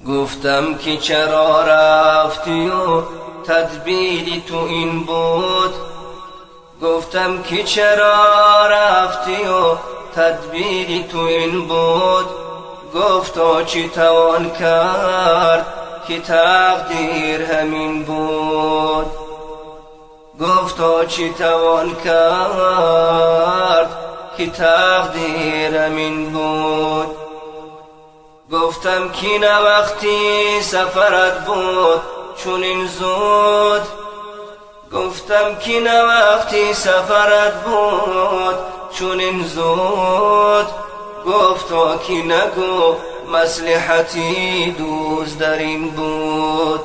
گفتم که چرا رفتی و تدبیری تو این بود. گفتم که چرا رفتی و تدبیری تو این بود. گفتا چی توان کرد که تقدیر همین بود. گفتا چی توان کرد که تقدیر همین بود. گفتم که نه وقتی سفرت بود چون این زود. گفتم که نه وقتی سفرت بود چون این زود. گفتا که نگو مصلحتی دوست در این بود.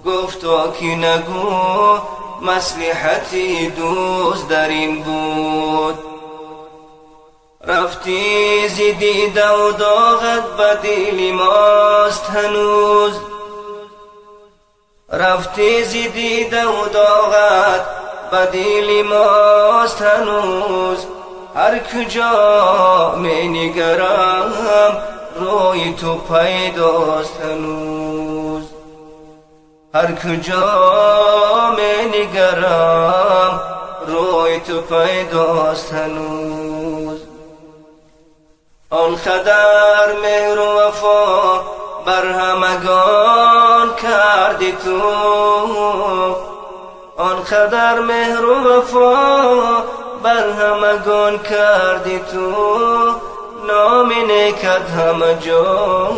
گفتا که نگو مصلحتی دوست در این بود. رفتی زیدیده و داغت بدیل ماست هنوز. رفتی زیدیده و داغت بدیل ماست هنوز. هر کجا می نگرم روی تو پیداست هنوز. هر کجا می نگرم روی تو پیداست هنوز. آنقدر مهر و وفا بر همگان کردی تو. آنقدر مهر و وفا بر همگان کردی تو. نام نیکت همه جا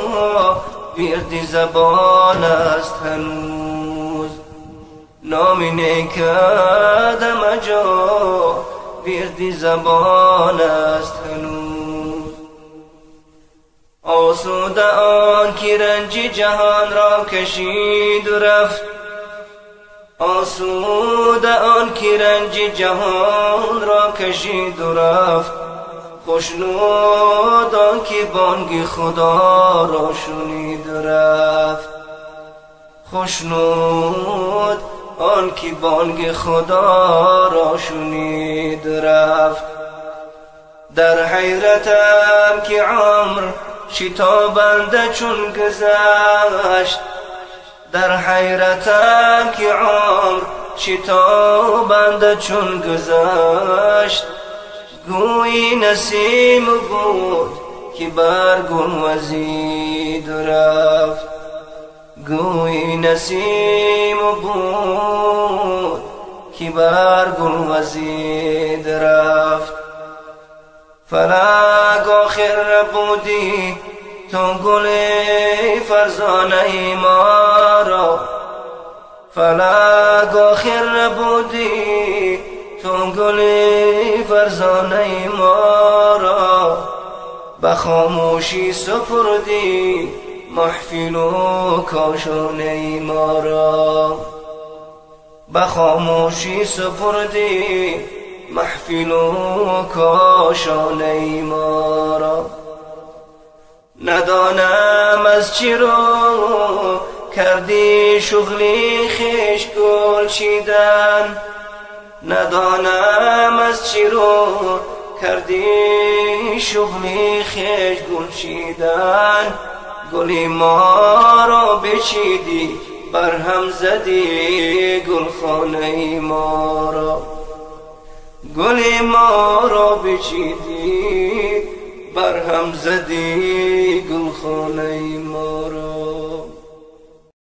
ورد زبان است هنوز. نام نیکت همه جا ورد زبان است هنوز. آسوده آن که رنج جهان را کشید و رفت. آسوده آن که رنج جهان را کشید و رفت. خوشنود آن که بانگ خدا را شنید و رفت. خوشنود آن که بانگ خدا را شنید و رفت. در حیرتم که عمر شتابنده چون گذشت. در حیرتم که عمر شتابنده چون گذشت. گویی نسیم بود که بر گل وزید و رفت. گویی نسیم بود که بر گل وزید رفت. فلک آخر بودی تو گل فرزانه ما را. فلک آخر بودی تو گل فرزانه ما را. به خاموشی سپردی محفل و کاشانه ما را. به خاموشی سپردی محفل و کاشانه ما را. ندانم از چی رو کردی شغلی خویش گل چیدن. ندانم از چی رو کردی شغلی خویش گل چیدن. گلی ما را بچیدی بر هم زدی گلخانه ما را. گلی ما را بچیدی بر هم زدی گلخانه ما را.